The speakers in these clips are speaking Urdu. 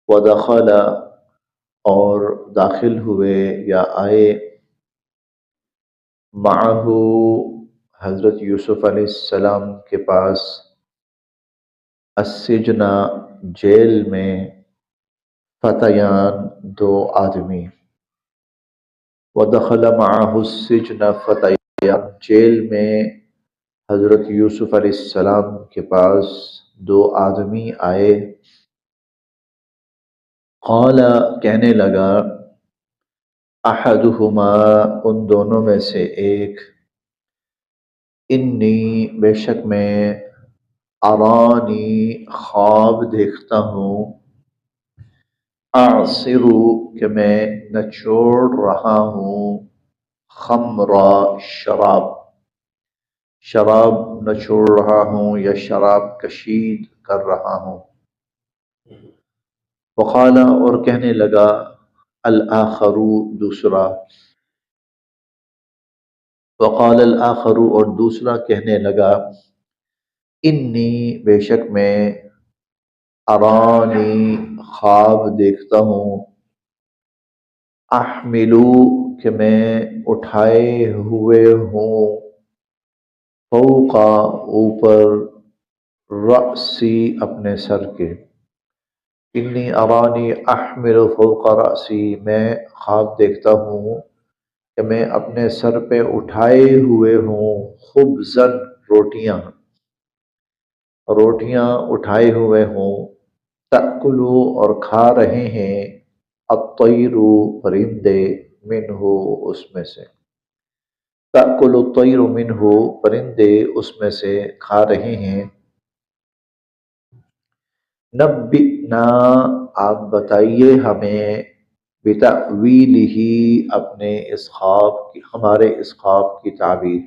ودخل اور داخل ہوئے یا آئے معہ حضرت یوسف علیہ السلام کے پاس السجن جیل میں فتیان دو آدمی ودخل معہ السجن فتیان جیل میں حضرت یوسف علیہ السلام کے پاس دو آدمی آئے قال کہنے لگا احدہما ان دونوں میں سے ایک انی بے شک میں ارانی خواب دیکھتا ہوں اعصر کہ میں نچوڑ رہا ہوں خمرا شراب نچوڑ رہا ہوں یا شراب کشید کر رہا ہوں وقال اور کہنے لگا الآخر دوسرا وقال الآخر اور دوسرا کہنے لگا انی بے شک میں ارانی خواب دیکھتا ہوں احملو کہ میں اٹھائے ہوئے ہوں فوق اوپر رأسی اپنے سر کے انی ارانی احمل فوق رأسی میں خواب دیکھتا ہوں کہ میں اپنے سر پہ اٹھائے ہوئے ہوں خبزن روٹیاں اٹھائے ہوئے ہوں تأکلو اور کھا رہے ہیں الطیر پرندے منہ اس میں سے تأکل الطیر منہ پرندے اس میں سے کھا رہے ہیں نبئنا آپ بتائیے ہمیں بتأویلہ اپنے اس خواب کی ہمارے اس خواب کی تعبیر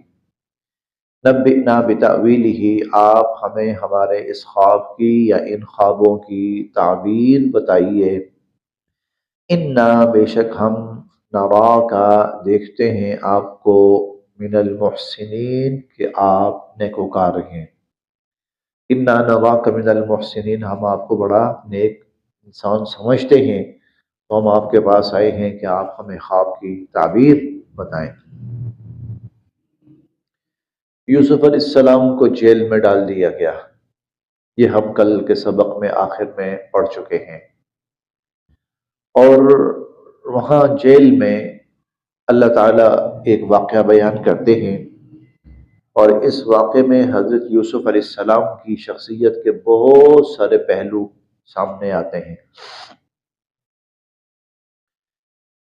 نبئنا بتأویلہ آپ ہمیں ہمارے اس خواب کی یا ان خوابوں کی تعبیر بتائیے انا بے شک ہم نراکا دیکھتے ہیں آپ کو من المحسنین کہ آپ نیکوکار ہیں انا نراک من المحسنین ہم آپ کو بڑا نیک انسان سمجھتے ہیں تو ہم آپ کے پاس آئے ہیں کہ آپ ہمیں خواب کی تعبیر بتائیں یوسف علیہ السلام کو جیل میں ڈال دیا گیا یہ ہم کل کے سبق میں آخر میں پڑھ چکے ہیں اور وہاں جیل میں اللہ تعالیٰ ایک واقعہ بیان کرتے ہیں اور اس واقعے میں حضرت یوسف علیہ السلام کی شخصیت کے بہت سارے پہلو سامنے آتے ہیں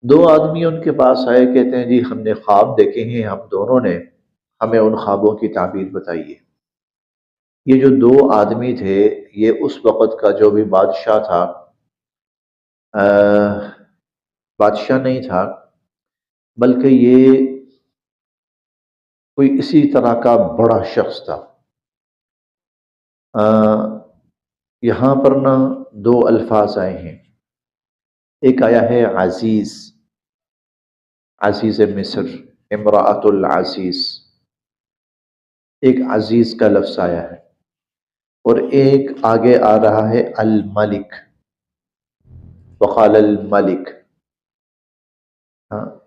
دو آدمی ان کے پاس آئے کہتے ہیں جی ہم نے خواب دیکھے ہیں ہم دونوں نے ہمیں ان خوابوں کی تعبیر بتائیے یہ جو دو آدمی تھے یہ اس وقت کا جو بھی بادشاہ تھا بادشاہ نہیں تھا بلکہ یہ کوئی اسی طرح کا بڑا شخص تھا یہاں پر نا دو الفاظ آئے ہیں ایک آیا ہے عزیز عزیز مصر امراۃ العزیز ایک عزیز کا لفظ آیا ہے اور ایک آگے آ رہا ہے الملک وقال الملک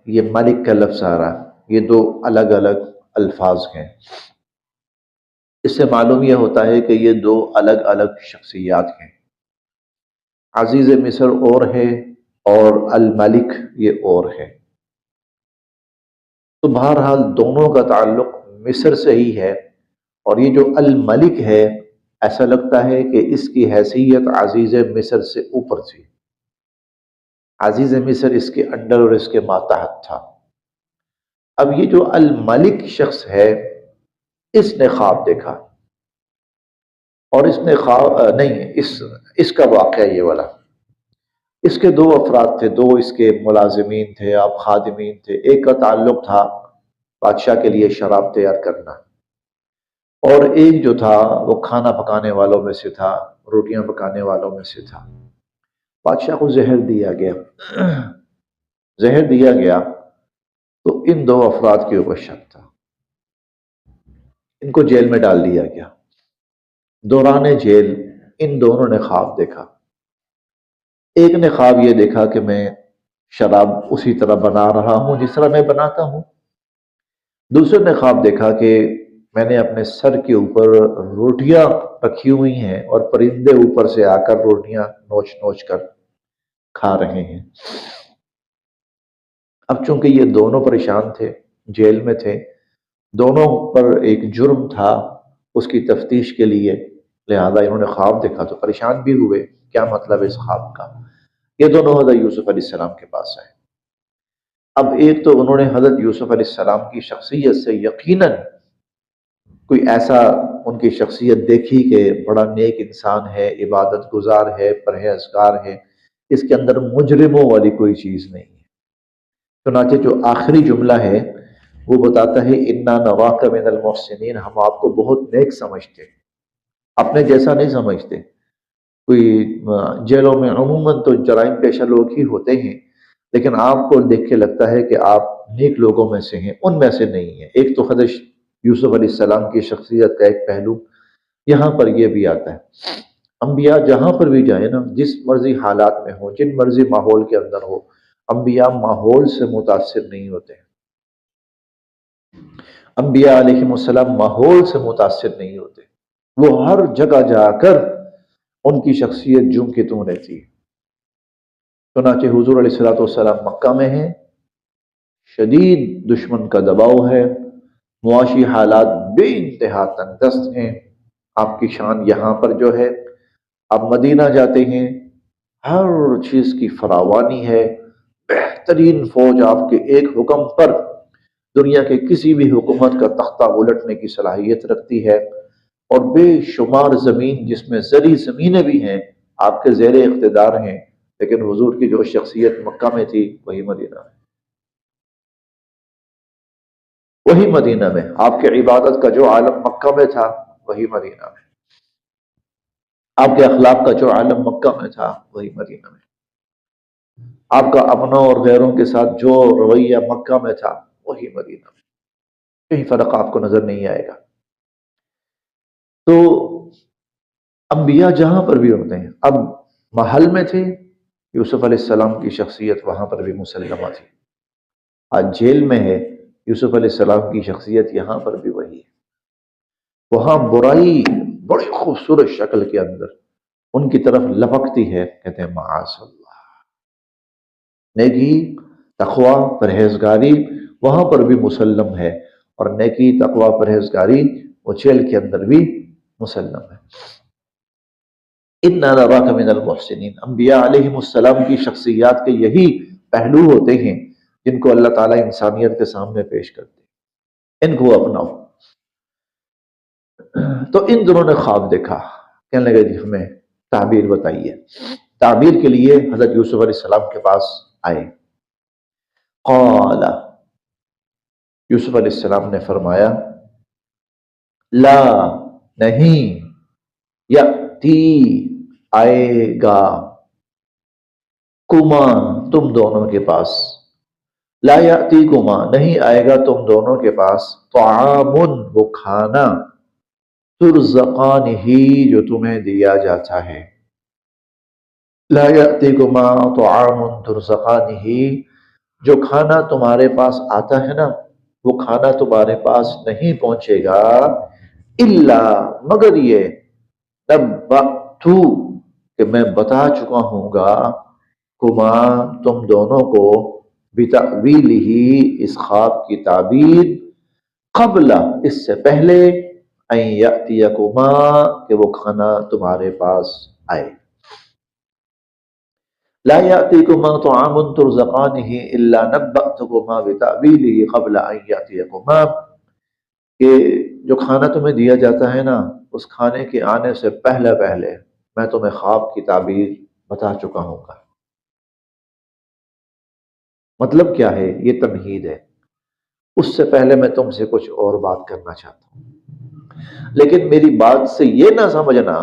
یہ ملک کا لفظ آ رہا ہے یہ دو الگ الگ الفاظ ہیں اس سے معلوم یہ ہوتا ہے کہ یہ دو الگ الگ شخصیات ہیں عزیز مصر اور ہے اور الملک یہ اور ہے تو بہرحال دونوں کا تعلق مصر سے ہی ہے اور یہ جو الملک ہے ایسا لگتا ہے کہ اس کی حیثیت عزیز مصر سے اوپر تھی عزیز مصر اس کے انڈر اور اس کے ماتحت تھا اب یہ جو الملک شخص ہے اس نے خواب دیکھا اور اس نے خواب نہیں اس کا واقعہ یہ والا اس کے دو افراد تھے دو اس کے ملازمین تھے آپ خادمین تھے ایک کا تعلق تھا بادشاہ کے لیے شراب تیار کرنا اور ایک جو تھا وہ کھانا پکانے والوں میں سے تھا روٹیاں پکانے والوں میں سے تھا بادشاہ کو زہر دیا گیا تو ان دو افراد کے اوپر شک تھا ان کو جیل میں ڈال دیا گیا دوران جیل ان دونوں نے خواب دیکھا ایک نے خواب یہ دیکھا کہ میں شراب اسی طرح بنا رہا ہوں جس طرح میں بناتا ہوں، دوسرے نے خواب دیکھا کہ میں نے اپنے سر کے اوپر روٹیاں رکھی ہوئی ہیں اور پرندے اوپر سے آ کر روٹیاں نوچ نوچ کر کھا رہے ہیں۔ اب چونکہ یہ دونوں پریشان تھے، جیل میں تھے، دونوں پر ایک جرم تھا اس کی تفتیش کے لیے، لہذا انہوں نے خواب دیکھا تو پریشان بھی ہوئے، کیا مطلب ہے اس خواب کا؟ یہ دونوں حضرت یوسف علیہ السلام کے پاس آئے۔ اب ایک تو انہوں نے حضرت یوسف علیہ السلام کی شخصیت سے یقیناً کوئی ایسا ان کی شخصیت دیکھی کہ بڑا نیک انسان ہے، عبادت گزار ہے، پرہیزگار ہے، اس کے اندر مجرموں والی کوئی چیز نہیں ہے۔ چنانچہ جو آخری جملہ ہے وہ بتاتا ہے انا نواک من المحسنین، ہم آپ کو بہت نیک سمجھتے، اپنے جیسا نہیں سمجھتے۔ کوئی جیلوں میں عموماً تو جرائم پیشہ لوگ ہی ہوتے ہیں، لیکن آپ کو دیکھ کے لگتا ہے کہ آپ نیک لوگوں میں سے ہیں، ان میں سے نہیں ہیں۔ ایک تو حضرت یوسف علیہ السلام کی شخصیت کا ایک پہلو یہاں پر یہ بھی آتا ہے۔ انبیاء جہاں پر بھی جائیں نا، جس مرضی حالات میں ہو، جن مرضی ماحول کے اندر ہو، انبیاء ماحول سے متاثر نہیں ہوتے ہیں۔ انبیاء علیہ السلام ماحول سے متاثر نہیں ہوتے، وہ ہر جگہ جا کر ان کی شخصیت جوں کی توں رہتی ہے۔ چنانچہ حضور علیہ الصلوۃ والسلام مکہ میں ہیں، شدید دشمن کا دباؤ ہے، معاشی حالات بے انتہا تنگ دست ہیں، آپ کی شان یہاں پر جو ہے، آپ مدینہ جاتے ہیں، ہر چیز کی فراوانی ہے، بہترین فوج آپ کے ایک حکم پر دنیا کے کسی بھی حکومت کا تختہ الٹنے کی صلاحیت رکھتی ہے، اور بے شمار زمین جس میں زرعی زمینیں بھی ہیں آپ کے زیر اقتدار ہیں، لیکن حضور کی جو شخصیت مکہ میں تھی وہی مدینہ میں، وہی مدینہ میں، آپ کے عبادت کا جو عالم مکہ میں تھا وہی مدینہ میں، آپ کے اخلاق کا جو عالم مکہ میں تھا وہی مدینہ میں، آپ کا اپنوں اور غیروں کے ساتھ جو رویہ مکہ میں تھا وہی مدینہ میں، کہیں فرق آپ کو نظر نہیں آئے گا۔ تو انبیاء جہاں پر بھی ہوتے ہیں، اب محل میں تھے یوسف علیہ السلام کی شخصیت وہاں پر بھی مسلمہ تھی، آج جیل میں ہے یوسف علیہ السلام کی شخصیت یہاں پر بھی وہی ہے۔ وہاں برائی بڑی خوبصورت شکل کے اندر ان کی طرف لپکتی ہے، کہتے ہیں معاذ اللہ، نیکی تقوی پرہیزگاری وہاں پر بھی مسلم ہے، اور نیکی تقوی پرہیزگاری وہ جیل کے اندر بھی مسلم ہے۔ اِنَّا نَرَاكَ مِنَ الْمُحْسِنِينَ، انبیاء علیہم السلام کی شخصیات کے یہی پہلو ہوتے ہیں جن کو اللہ تعالیٰ انسانیت کے سامنے پیش کرتے ہیں، ان کو اپناؤ۔ تو ان دونوں نے خواب دیکھا، کہنے لگے جی ہمیں تعبیر بتائیے۔ تعبیر کے لیے حضرت یوسف علیہ السلام کے پاس آئے۔ قال، یوسف علیہ السلام نے فرمایا، لا، نہیں، یأتی، آئے گا، کما، تم دونوں کے پاس، لا یأتی کما، نہیں آئے گا تم دونوں کے پاس، طعام، وہ کھانا، ترزقان ہی، جو تمہیں دیا جاتا ہے، لا یأتیکما طعام ترزقان ہی، جو کھانا تمہارے پاس آتا ہے نا، وہ کھانا تمہارے پاس نہیں پہنچے گا، الا، مگر یہ، نبأتو، کہ میں بتا چکا ہوں گا، کما، تم دونوں کو، بتأویلہ، اس خواب کی تعبیر، قبل، اس سے پہلے، ان یأتیکما، کہ وہ کھانا تمہارے پاس آئے۔ لا یأتیکما طعام ترزقانہ الا نبأتکما بتأویلہ قبل ان یأتیکما، کہ جو کھانا تمہیں دیا جاتا ہے نا، اس کھانے کے آنے سے پہلے پہلے میں تمہیں خواب کی تعبیر بتا چکا ہوں گا۔ مطلب کیا ہے؟ یہ تمہید ہے، اس سے پہلے میں تم سے کچھ اور بات کرنا چاہتا ہوں، لیکن میری بات سے یہ نہ سمجھنا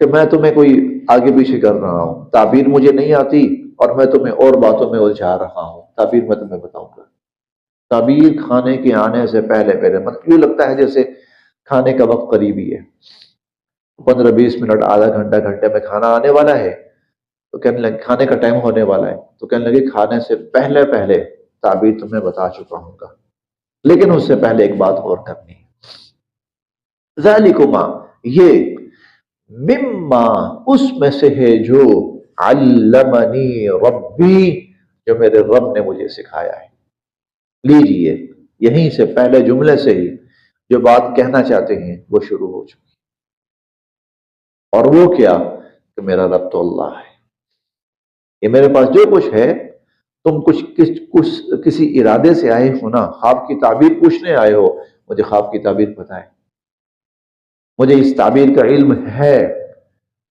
کہ میں تمہیں کوئی آگے پیچھے کر رہا ہوں، تعبیر مجھے نہیں آتی اور میں تمہیں اور باتوں میں الجھا رہا ہوں، تعبیر میں تمہیں بتاؤں گا۔ تعبیر کھانے کے آنے سے پہلے پہلے، مطلب یوں لگتا ہے جیسے کھانے کا وقت قریبی ہے، 15-20 منٹ، آدھا گھنٹہ، گھنٹے میں کھانا آنے والا ہے، تو کہنے لگے کھانے کا ٹائم ہونے والا ہے، تو کہنے لگے کھانے سے پہلے پہلے تعبیر تمہیں بتا چکا ہوں گا، لیکن اس سے پہلے ایک بات اور کرنی ہے۔ ذالکما، یہ مما، اس میں سے ہے جو علمنی ربی، جو میرے رب نے مجھے سکھایا ہے۔ لیجئے، یہیں سے پہلے جملے سے ہی جو بات کہنا چاہتے ہیں وہ شروع ہو چکی، اور وہ کیا کہ میرا رب تو اللہ ہے۔ یہ میرے پاس جو کچھ ہے، تم کسی ارادے سے آئے ہو نا، خواب کی تعبیر پوچھنے آئے ہو، مجھے خواب کی تعبیر پتہ ہے، مجھے اس تعبیر کا علم ہے،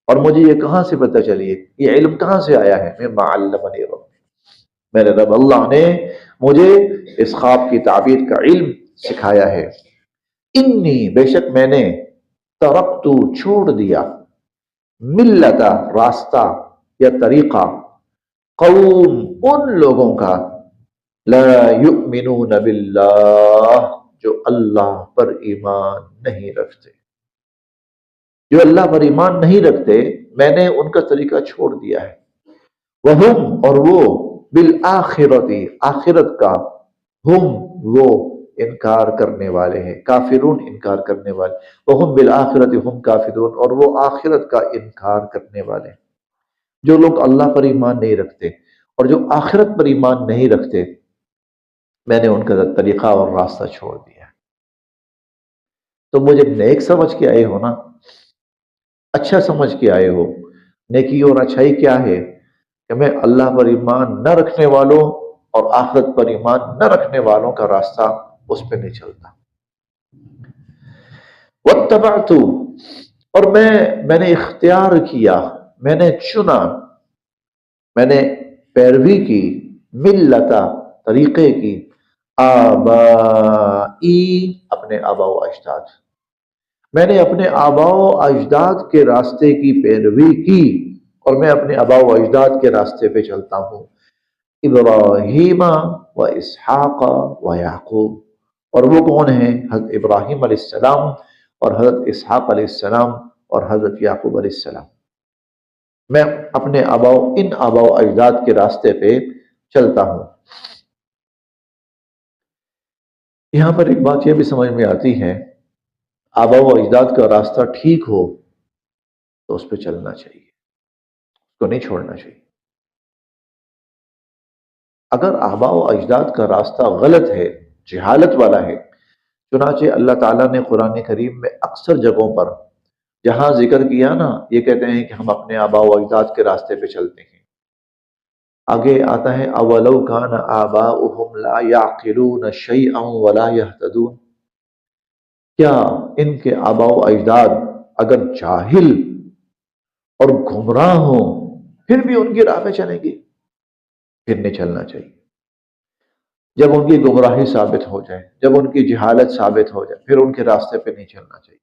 اور مجھے یہ کہاں سے پتہ چلی ہے، یہ علم کہاں سے آیا ہے؟ مما علمنی رب، میرے رب اللہ نے مجھے اس خواب کی تعبیر کا علم سکھایا ہے۔ انی، بے شک میں نے، ترکتو، چھوڑ دیا، ملتا، راستہ یا طریقہ، قوم، ان لوگوں کا، لا یؤمنون باللہ، جو اللہ پر ایمان نہیں رکھتے، جو اللہ پر ایمان نہیں رکھتے، میں نے ان کا طریقہ چھوڑ دیا ہے۔ وہم، اور وہ، بالآخرتی، آخرت کا، ہم، وہ، انکار کرنے والے ہیں، کافرون، انکار کرنے والے، وہم بالآخرت ہم کافرون، اور وہ آخرت کا انکار کرنے والے ہیں۔ جو لوگ اللہ پر ایمان نہیں رکھتے اور جو آخرت پر ایمان نہیں رکھتے، میں نے ان کا طریقہ اور راستہ چھوڑ دیا۔ تو مجھے نیک سمجھ کے آئے ہو نا، اچھا سمجھ کے آئے ہو۔ نیکی اور اچھائی کیا ہے کہ میں اللہ پر ایمان نہ رکھنے والوں اور آخرت پر ایمان نہ رکھنے والوں کا راستہ اس پہ نہیں چلتا۔ واتبعت، اور میں نے اختیار کیا، میں نے چنا، میں نے پیروی کی، ملتا، طریقے کی، آبائی، اپنے آبا و اجداد، میں نے اپنے آبا و اجداد کے راستے کی پیروی کی، اور میں اپنے آبا و اجداد کے راستے پہ چلتا ہوں۔ ابراہیم و اسحاق و یعقوب، اور وہ کون ہیں؟ حضرت ابراہیم علیہ السلام اور حضرت اسحاق علیہ السلام اور حضرت یعقوب علیہ السلام۔ میں اپنے ان آبا و اجداد کے راستے پہ چلتا ہوں۔ یہاں پر ایک بات یہ بھی سمجھ میں آتی ہے، آبا و اجداد کا راستہ ٹھیک ہو تو اس پہ چلنا چاہیے، اس کو نہیں چھوڑنا چاہیے۔ اگر آبا و اجداد کا راستہ غلط ہے، جہالت والا ہے، چنانچہ اللہ تعالیٰ نے قرآن کریم میں اکثر جگہوں پر جہاں ذکر کیا نا، یہ کہتے ہیں کہ ہم اپنے آبا و اجداد کے راستے پہ چلتے ہیں۔ آگے آتا ہے اولو کان آباؤہم لا یعقلون شیئا ولا یہتدون، کیا ان کے آبا و اجداد اگر جاہل اور گمراہ ہوں پھر بھی ان کی راہ پہ چلیں گے؟ پھر نہیں چلنا چاہیے۔ جب ان کی گمراہی ثابت ہو جائے، جب ان کی جہالت ثابت ہو جائے، پھر ان کے راستے پہ نہیں چلنا چاہیے۔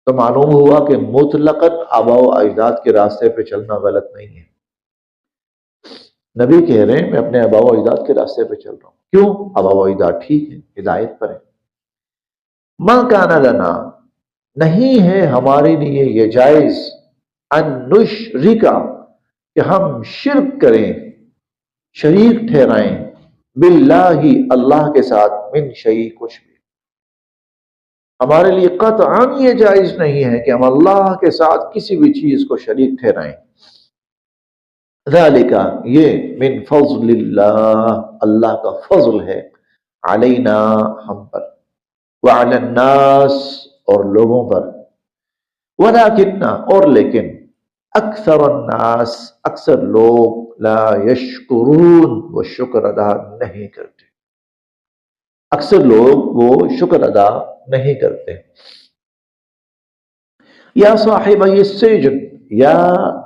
تو معلوم ہوا کہ مطلقاً آبا و اجداد کے راستے پہ چلنا غلط نہیں ہے۔ نبی کہہ رہے ہیں میں اپنے آبا و اجداد کے راستے پہ چل رہا ہوں، کیوں؟ آبا و اجداد ٹھیک ہے، ہدایت پر ہے۔ ما کان لنا، نہیں ہے ہمارے لیے یہ جائز، ان نشرکا، کہ ہم شرک کریں، شریک ٹھہرائیں، باللہ، اللہ کے ساتھ، من شیء، کچھ بھی۔ ہمارے لیے قطعاً یہ جائز نہیں ہے کہ ہم اللہ کے ساتھ کسی بھی چیز کو شریک ٹھہرائیں۔ ذالک، یہ، من فضل اللہ، اللہ کا فضل ہے، علینا، ہم پر، وعلی الناس، اور لوگوں پر، ولکن، اور لیکن، اکثر الناس، اکثر لوگ، لا یشکرون، وہ شکر ادا نہیں کرتے، اکثر لوگ وہ شکر ادا نہیں کرتے۔ یا صاحبی السجن، یا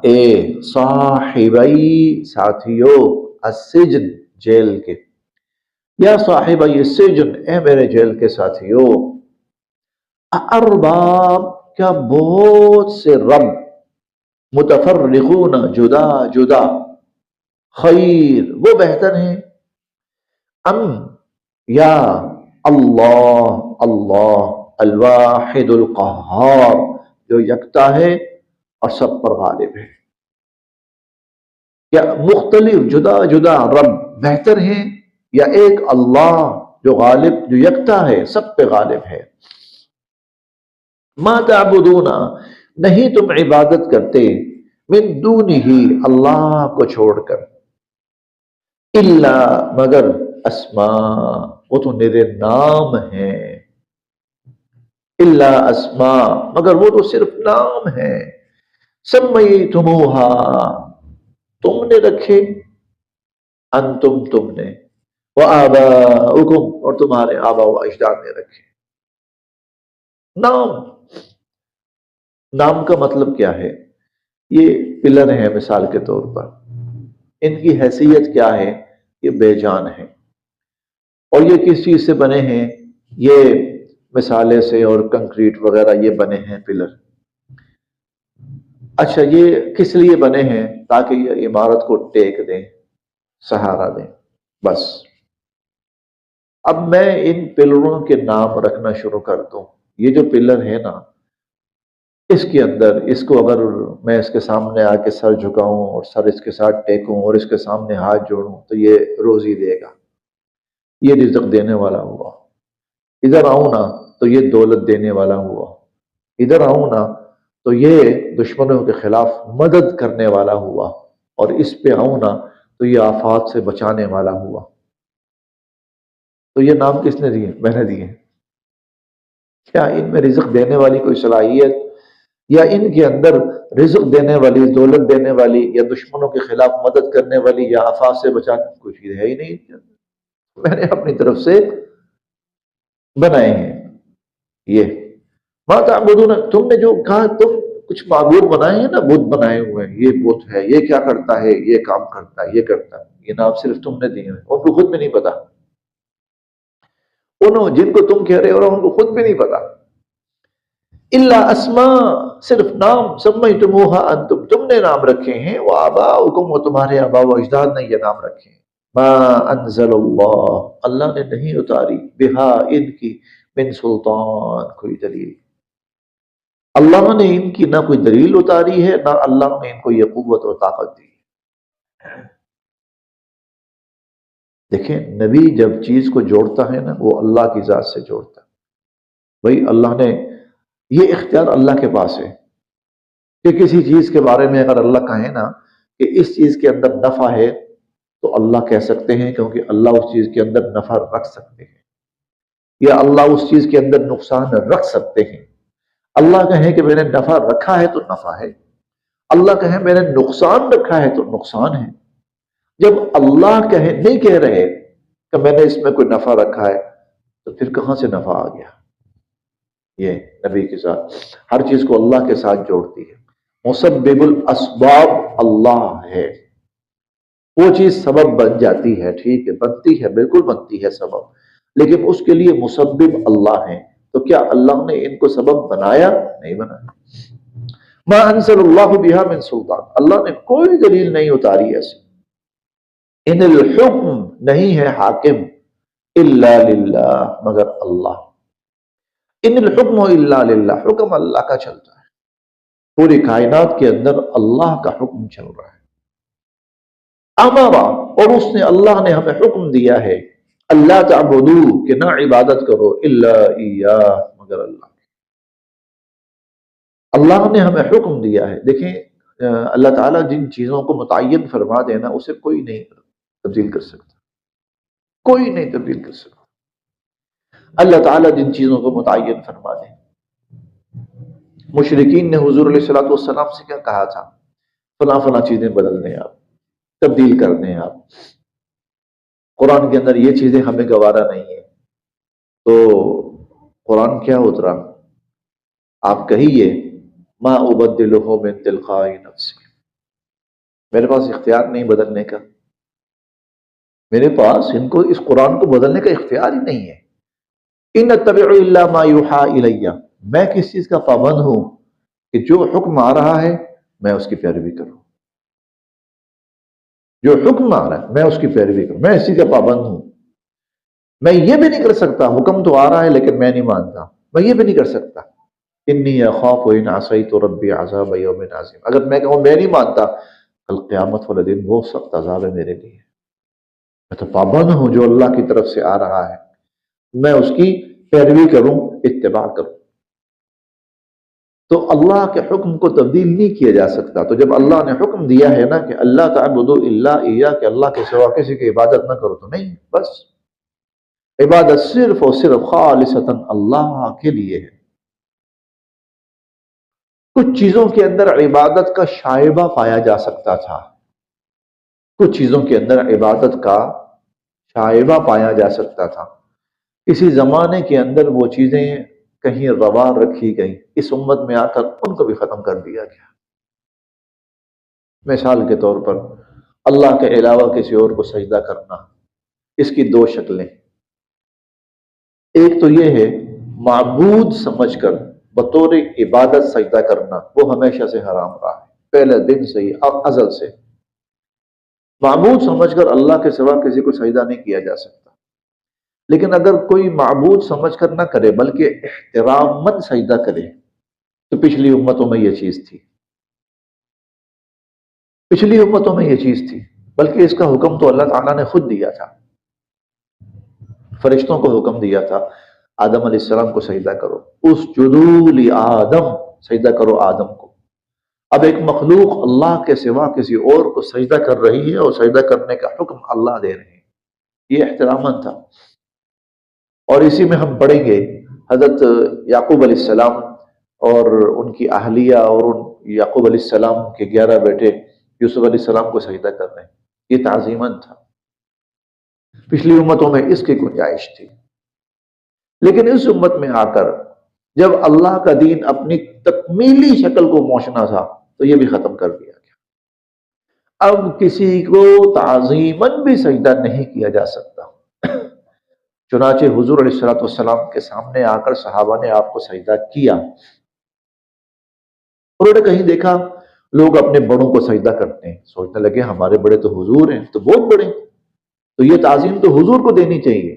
اے صاحبی، ساتھیو، السجن، جیل کے، یا صاحبی السجن، اے میرے جیل کے ساتھیو، ارباب، کیا بہت سے رب، متفرقون، جدا جدا، خیر، وہ بہتر ہیں، ام، یا، اللہ، اللہ، الواحد القہار، جو یکتا ہے اور سب پر غالب ہے۔ کیا مختلف جدا جدا رب بہتر ہیں یا ایک اللہ جو غالب، جو یکتا ہے، سب پہ غالب ہے؟ ما تعبدون، نہیں تم عبادت کرتے، من دونہ، اللہ کو چھوڑ کر، الا، مگر، اسماء، وہ تو میرے نام ہیں، الا اسماء، مگر وہ تو صرف نام ہے، سمیتموہا، تم نے رکھے، انتم، تم نے، وآباؤکم، اور تمہارے آبا و اجداد نے رکھے۔ نام، نام کا مطلب کیا ہے؟ یہ پلر ہیں مثال کے طور پر، ان کی حیثیت کیا ہے؟ یہ بے جان ہے، اور یہ کس چیز سے بنے ہیں؟ یہ مثالے سے اور کنکریٹ وغیرہ یہ بنے ہیں پلر۔ اچھا، یہ کس لیے بنے ہیں؟ تاکہ یہ عمارت کو ٹیک دیں، سہارا دیں، بس۔ اب میں ان پلروں کے نام رکھنا شروع کر دوں، یہ جو پلر ہے نا، اس کے اندر، اس کو اگر میں اس کے سامنے آ کے سر جھکاؤں اور سر اس کے ساتھ ٹیکوں اور اس کے سامنے ہاتھ جوڑوں تو یہ روزی دے گا، یہ رزق دینے والا ہوا۔ ادھر آؤں نا تو یہ دولت دینے والا ہوا، ادھر آؤں نا تو یہ دشمنوں کے خلاف مدد کرنے والا ہوا، اور اس پہ آؤں نا تو یہ آفات سے بچانے والا ہوا۔ تو یہ نام کس نے دیے؟ میں نے دیے۔ کیا ان میں رزق دینے والی کوئی صلاحیت، یا ان کے اندر رزق دینے والی، دولت دینے والی، یا دشمنوں کے خلاف مدد کرنے والی، یا آفات سے بچانے کی کوئی چیز ہے ہی نہیں ان کے اندر؟ میں نے اپنی طرف سے بنائے ہیں یہ۔ ما تعبدون، تم نے جو کہا تم کچھ معبود بنائے ہیں نا، بت بنائے ہوئے ہیں، یہ بت ہے، یہ کیا کرتا ہے، یہ کام کرتا ہے، یہ کرتا ہے، یہ نام صرف تم نے دیے ہیں، ان کو خود بھی نہیں پتا۔ انہوں جن کو تم کہہ رہے ہو ان کو خود بھی نہیں پتا۔ الا اسماء، صرف نام، سمیتموہا انتم، تم نے نام رکھے ہیں، وآباؤکم، و تمہارے آبا و اجداد نے یہ نام رکھے ہیں۔ ما انزل اللہ، اللہ نے نہیں اتاری، بہا، ان کی، من سلطان، کوئی دلیل۔ اللہ نے ان کی نہ کوئی دلیل اتاری ہے، نہ اللہ نے ان کو یہ قوت و طاقت دی۔ دیکھیں، نبی جب چیز کو جوڑتا ہے نا، وہ اللہ کی ذات سے جوڑتا ہے۔ بھئی اللہ نے، یہ اختیار اللہ کے پاس ہے کہ کسی چیز کے بارے میں اگر اللہ کہے نا کہ اس چیز کے اندر نفع ہے تو اللہ کہہ سکتے ہیں، کیونکہ اللہ اس چیز کے اندر نفع رکھ سکتے ہیں، یا اللہ اس چیز کے اندر نقصان رکھ سکتے ہیں۔ اللہ کہے کہ میں نے نفع رکھا ہے تو نفع ہے، اللہ کہے میں نے نقصان رکھا ہے تو نقصان ہے۔ جب اللہ کہے، نہیں کہہ رہے کہ میں نے اس میں کوئی نفع رکھا ہے، تو پھر کہاں سے نفع آ گیا؟ یہ نبی کے ساتھ ہر چیز کو اللہ کے ساتھ جوڑتی ہے۔ مسبب الاسباب اللہ ہے، وہ چیز سبب بن جاتی ہے، ٹھیک ہے، بنتی ہے، بالکل بنتی ہے سبب، لیکن اس کے لیے مسبب اللہ ہے۔ تو کیا اللہ نے ان کو سبب بنایا؟ نہیں بنایا۔ ما انزل اللہ بہا من سلطان، اللہ نے کوئی دلیل نہیں اتاری ایسی۔ ان الحکم، نہیں ہے حاکم، الا للہ، مگر اللہ۔ ان الحکم الا للہ، حکم اللہ کا چلتا ہے، پوری کائنات کے اندر اللہ کا حکم چل رہا ہے۔ امارا، اور اس نے، اللہ نے ہمیں حکم دیا ہے، اللہ تعبدو، کہ نہ عبادت کرو، الا ایاہ، مگر اللہ۔ اللہ نے ہمیں حکم دیا ہے۔ دیکھیں، اللہ تعالیٰ جن چیزوں کو متعین فرما دینا، اسے کوئی نہیں تبدیل کر سکتا، کوئی نہیں تبدیل کر سکتا۔ اللہ تعالیٰ جن چیزوں کو متعین فرما دے، مشرکین نے حضور علیہ الصلوۃ والسلام سے کیا کہا تھا؟ فلاں فلاں چیزیں بدل دیں آپ، تبدیل کر دیں آپ، قرآن کے اندر یہ چیزیں ہمیں گوارا نہیں ہیں۔ تو قرآن کیا اترا؟ آپ کہیے، ما ابدلہ من تلقاء نفسی، میرے پاس اختیار نہیں بدلنے کا، میرے پاس ان کو، اس قرآن کو بدلنے کا اختیار ہی نہیں ہے۔ ان اتبع الا ما یوحى الی، میں کس چیز کا پابند ہوں کہ جو حکم آ رہا ہے میں اس کی پیروی کروں، جو حکم آ رہا ہے میں اس کی پیروی کروں، میں اسی کا پابند ہوں۔ میں یہ بھی نہیں کر سکتا، حکم تو آ رہا ہے لیکن میں نہیں مانتا، میں یہ بھی نہیں کر سکتا، انی اخاف ان عصیت ربی عذاب یوم عظیم، اگر میں کہوں میں نہیں مانتا، کل قیامت والے دن وہ سخت عذاب ہے میرے لیے، میں تو پابند ہوں جو اللہ کی طرف سے آ رہا ہے، میں اس کی پیروی کروں، اتباع کروں۔ تو اللہ کے حکم کو تبدیل نہیں کیا جا سکتا۔ تو جب اللہ نے حکم دیا ہے نا کہ اللہ تعبدوا الا ایاہ، کہ اللہ کے سوا کسی کی عبادت نہ کرو، تو نہیں، بس عبادت صرف اور صرف خالصتاً اللہ کے لیے ہے۔ کچھ چیزوں کے اندر عبادت کا شائبہ پایا جا سکتا تھا، کچھ چیزوں کے اندر عبادت کا شائبہ پایا جا سکتا تھا، کسی زمانے کے اندر وہ چیزیں کہیں روا رکھی گئیں، اس امت میں آ کر ان کو بھی ختم کر دیا گیا۔ مثال کے طور پر اللہ کے علاوہ کسی اور کو سجدہ کرنا، اس کی دو شکلیں، ایک تو یہ ہے معبود سمجھ کر بطور عبادت سجدہ کرنا، وہ ہمیشہ سے حرام رہا ہے، پہلے دن سے ہی، ازل سے معبود سمجھ کر اللہ کے سوا کسی کو سجدہ نہیں کیا جا سکتا۔ لیکن اگر کوئی معبود سمجھ کر نہ کرے بلکہ احتراماً سجدہ کرے، تو پچھلی امتوں میں یہ چیز تھی، پچھلی امتوں میں یہ چیز تھی، بلکہ اس کا حکم تو اللہ تعالیٰ نے خود دیا تھا، فرشتوں کو حکم دیا تھا آدم علیہ السلام کو سجدہ کرو، اسجدوا لآدم، سجدہ کرو آدم کو۔ اب ایک مخلوق اللہ کے سوا کسی اور کو سجدہ کر رہی ہے اور سجدہ کرنے کا حکم اللہ دے رہے ہیں، یہ احتراماً تھا۔ اور اسی میں ہم پڑھیں گے حضرت یعقوب علیہ السلام اور ان کی اہلیہ اور ان یعقوب علیہ السلام کے 11 بیٹے یوسف علیہ السلام کو سجدہ کر رہے ہیں، یہ تعظیماً تھا۔ پچھلی امتوں میں اس کی گنجائش تھی، لیکن اس امت میں آ کر جب اللہ کا دین اپنی تکمیلی شکل کو پہنچنا تھا تو یہ بھی ختم کر دیا گیا۔ اب کسی کو تعظیماً بھی سجدہ نہیں کیا جا سکتا۔ چنانچہ حضور علیہ السلام کے سامنے آ کر صحابہ نے آپ کو سجدہ کیا، انہوں نے کہیں دیکھا لوگ اپنے بڑوں کو سجدہ کرتے ہیں، سوچنے لگے ہمارے بڑے تو حضور ہیں، تو بہت بڑے، تو یہ تعظیم تو حضور کو دینی چاہیے۔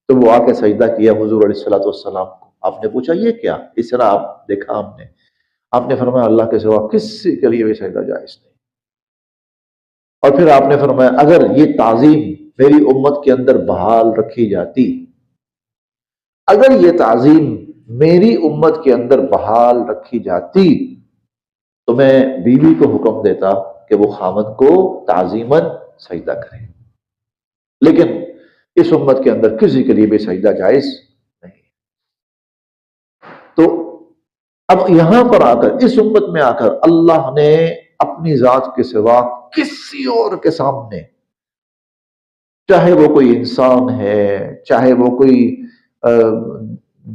تو وہ آ کے سجدہ کیا حضور علیہ السلام کو۔ آپ نے پوچھا یہ کیا؟ اس طرح آپ دیکھا ہم نے، آپ نے فرمایا اللہ کے سوا کسی کے لیے بھی سجدہ جائز نہیں۔ اور پھر آپ نے فرمایا اگر یہ تعظیم میری امت کے اندر بحال رکھی جاتی، اگر یہ تعظیم میری امت کے اندر بحال رکھی جاتی تو میں بیوی کو حکم دیتا کہ وہ خامد کو تعظیماً سجدہ کرے، لیکن اس امت کے اندر کسی کے لیے بھی سجدہ جائز نہیں۔ تو اب یہاں پر آ کر اس امت میں آ کر اللہ نے اپنی ذات کے سوا کسی اور کے سامنے، چاہے وہ کوئی انسان ہے، چاہے وہ کوئی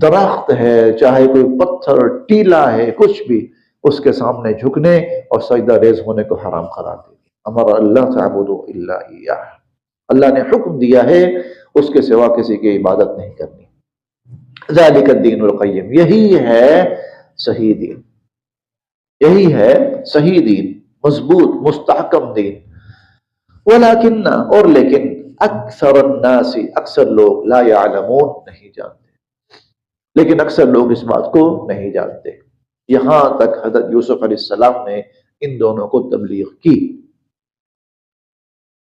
درخت ہے، چاہے کوئی پتھر ٹیلا ہے، کچھ بھی، اس کے سامنے جھکنے اور سجدہ ریز ہونے کو حرام قرار دے دیا۔ امر اللہ تعبدوا الا ایاہ، اللہ نے حکم دیا ہے اس کے سوا کسی کی عبادت نہیں کرنی۔ ذالک الدین القیم، یہی ہے صحیح دین، یہی ہے صحیح دین، مضبوط مستحکم دین۔ ولیکن، اور لیکن، اکثر الناس، اکثر لوگ، لا یعلمون، نہیں جانتے، لیکن اکثر لوگ اس بات کو نہیں جانتے۔ یہاں تک حضرت یوسف علیہ السلام نے ان دونوں کو تبلیغ کی۔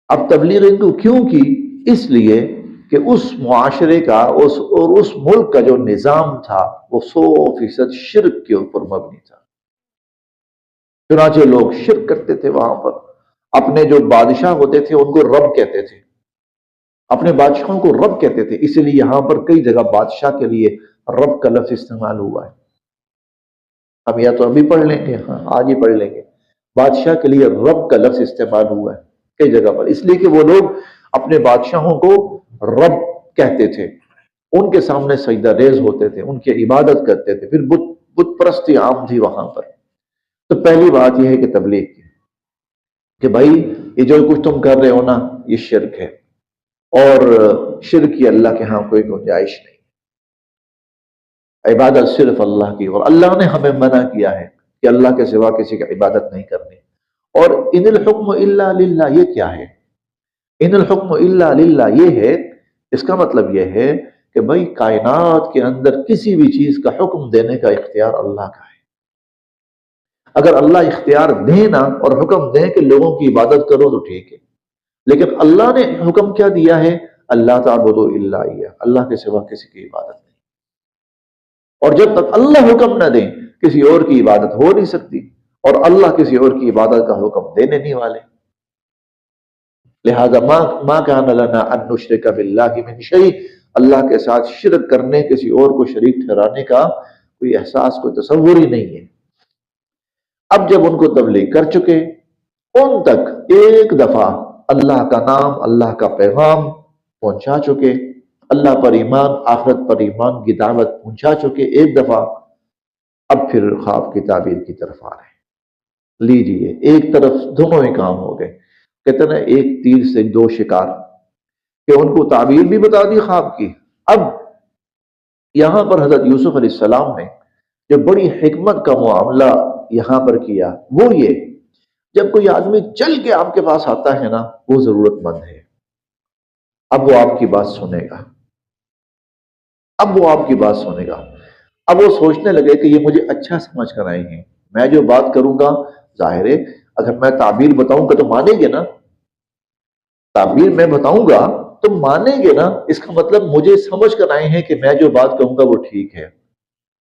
اب تبلیغ ان کو کیوں کی؟ اس لیے کہ اس معاشرے کا اور اس ملک کا جو نظام تھا وہ 100% شرک کے اوپر مبنی تھا۔ چنانچہ لوگ شرک کرتے تھے، وہاں پر اپنے جو بادشاہ ہوتے تھے ان کو رب کہتے تھے، اپنے بادشاہوں کو رب کہتے تھے، اسی لیے یہاں پر کئی جگہ بادشاہ کے لیے رب کا لفظ استعمال ہوا ہے۔ ہم یا تو ابھی پڑھ لیں گے، ہاں آج ہی پڑھ لیں گے، بادشاہ کے لیے رب کا لفظ استعمال ہوا ہے کئی جگہ پر، اس لیے کہ وہ لوگ اپنے بادشاہوں کو رب کہتے تھے، ان کے سامنے سجدہ ریز ہوتے تھے، ان کی عبادت کرتے تھے، پھر بت پرستی عام تھی وہاں پر۔ تو پہلی بات یہ ہے کہ تبلیغ کی کہ بھائی یہ جو کچھ تم کر رہے ہو نا یہ شرک ہے، اور شرک کی اللہ کے ہاں کوئی گنجائش نہیں، عبادت صرف اللہ کی، اور اللہ نے ہمیں منع کیا ہے کہ اللہ کے سوا کسی کی عبادت نہیں کرنی۔ اور ان الحکم الا للہ، یہ کیا ہے؟ ان الحکم الا للہ یہ ہے، اس کا مطلب یہ ہے کہ بھائی کائنات کے اندر کسی بھی چیز کا حکم دینے کا اختیار اللہ کا ہے۔ اگر اللہ اختیار دے نا اور حکم دے کہ لوگوں کی عبادت کرو تو ٹھیک ہے، لیکن اللہ نے حکم کیا دیا ہے؟ اللہ تعبدوا الا اياه، اللہ کے سوا کسی کی عبادت نہیں، اور جب تک اللہ حکم نہ دیں کسی اور کی عبادت ہو نہیں سکتی، اور اللہ کسی اور کی عبادت کا حکم دینے نہیں والے۔ لہذا ما کان لنا ان نشرک باللہ من شیء، اللہ کے ساتھ شرک کرنے، کسی اور کو شریک ٹھہرانے کا کوئی احساس، کوئی تصور ہی نہیں ہے۔ اب جب ان کو تبلیغ کر چکے، ان تک ایک دفعہ اللہ کا نام، اللہ کا پیغام پہنچا چکے، اللہ پر ایمان، آخرت پر ایمان کی دعوت پہنچا چکے ایک دفعہ، اب پھر خواب کی تعبیر کی طرف آ رہے ہیں۔ لیجئے، ایک طرف دونوں ہی کام ہو گئے، کہتے ہیں ایک تیر سے دو شکار، کہ ان کو تعبیر بھی بتا دی خواب کی۔ اب یہاں پر حضرت یوسف علیہ السلام نے جو بڑی حکمت کا معاملہ یہاں پر کیا، وہ یہ، جب کوئی آدمی چل کے آپ کے پاس آتا ہے نا، وہ ضرورت مند ہے، اب وہ آپ کی بات سنے گا، اب وہ آپ کی بات سنے گا۔ اب وہ سوچنے لگے کہ یہ مجھے اچھا سمجھ کر آئے ہیں، میں جو بات کروں گا، ظاہر ہے اگر میں تعبیر بتاؤں گا تو مانیں گے نا، تعبیر میں بتاؤں گا تو مانیں گے نا، اس کا مطلب مجھے سمجھ کر آئے ہیں کہ میں جو بات کہوں گا وہ ٹھیک ہے۔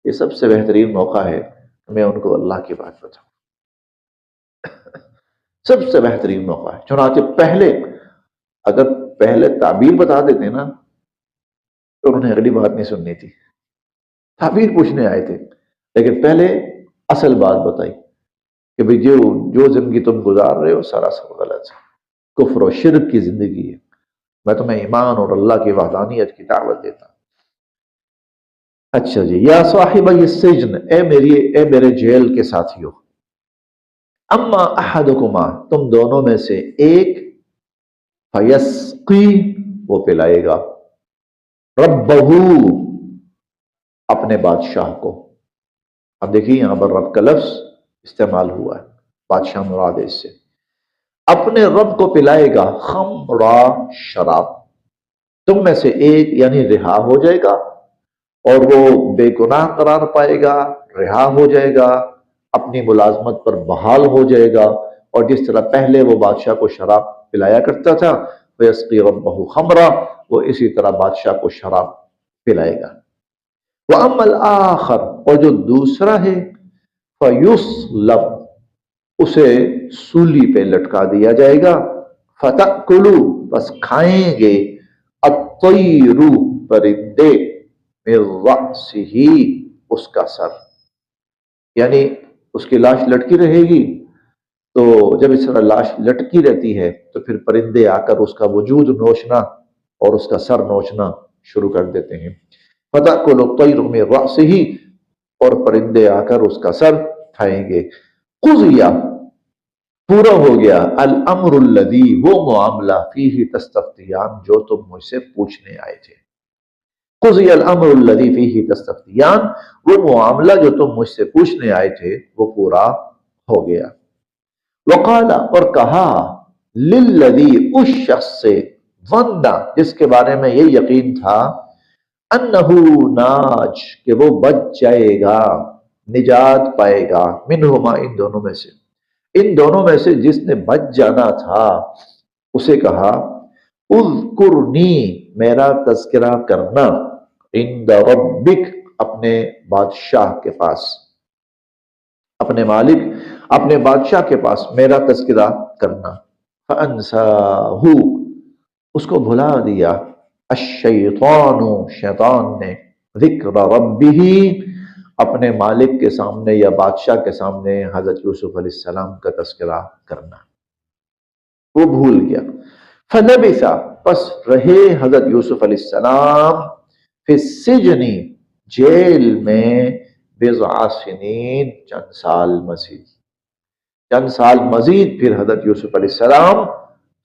یہ سب سے بہترین موقع ہے کہ میں ان کو اللہ کی بات بتاؤں، سب سے بہترین موقع ہے۔ چنانچہ اگر پہلے تعبیر بتا دیتے نا تو انہوں نے اگلی بات نہیں سننی تھی، تعبیر پوچھنے آئے تھے، لیکن پہلے اصل بات بتائی کہ بھئی جو زندگی تم گزار رہے ہو سراسر غلط ہے، کفر و شرک کی زندگی ہے، میں تمہیں ایمان اور اللہ کی وحدانیت کی دعوت دیتا ہوں۔ اچھا جی، یا صاحب السجن، اے میرے جیل کے ساتھیو، اما احدکما، تم دونوں میں سے ایک، فیسقی، وہ پلائے گا، ربہ، اپنے بادشاہ کو۔ اب دیکھیے یہاں پر رب کا لفظ استعمال ہوا ہے، بادشاہ مراد ہے اس سے، اپنے رب کو پلائے گا، خمرا، شراب، تم میں سے ایک یعنی رہا ہو جائے گا، اور وہ بے گناہ قرار پائے گا، رہا ہو جائے گا، اپنی ملازمت پر بحال ہو جائے گا، اور جس طرح پہلے وہ بادشاہ کو شراب پلایا کرتا تھا، وَيَسْقِي رَبَّهُ خَمْرًا، وہ اسی طرح بادشاہ کو شراب پلائے گا۔ وَأَمَّا الْآخَرُ، اور جو دوسرا ہے، فَيُصْلَبُ، اسے سولی پہ لٹکا دیا جائے گا، فَتَأْكُلُ، بس کھائیں گے، الطَّيْرُ، پرندے، مِن رَأْسِهِ، اس کا سر، یعنی اس کی لاش لٹکی رہے گی، تو جب اس طرح لاش لٹکی رہتی ہے تو پھر پرندے آ کر اس کا وجود نوچنا اور اس کا سر نوچنا شروع کر دیتے ہیں۔ فَتَأْكُلُ الطَّيْرُ مِن رَأْسِهِ، اور پرندے آ کر اس کا سر کھائیں گے۔ قُضِیَ، پورا ہو گیا، الامر الذی، وہ معاملہ، فیہ تستفتیان، جو تم مجھ سے پوچھنے آئے تھے۔ قضی الامر الذی فیہ تستفتیان، وہ معاملہ جو تم مجھ سے پوچھنے آئے تھے وہ پورا ہو گیا۔ وقال، اور کہا، للذی، اس شخص سے، ظن، جس کے بارے میں یہ یقین تھا، انہو ناج، کہ وہ بچ جائے گا، نجات پائے گا، منہما، ان دونوں میں سے، ان دونوں میں سے جس نے بچ جانا تھا، اسے کہا، اذکرنی، میرا تذکرہ کرنا، عند ربک، اپنے بادشاہ کے پاس، اپنے مالک، اپنے بادشاہ کے پاس میرا تذکرہ کرنا۔ فانساہ، اس کو بھلا دیا، الشیطان، شیطان نے، ذکر ربہ، اپنے مالک کے سامنے یا بادشاہ کے سامنے حضرت یوسف علیہ السلام کا تذکرہ کرنا، وہ بھول گیا۔ فلبث، پس رہے حضرت یوسف علیہ السلام، فی السجن، جیل میں، بضع سنین، چند سال مزید، چند سال مزید پھر حضرت یوسف علیہ السلام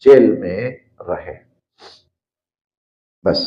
جیل میں رہے۔ بس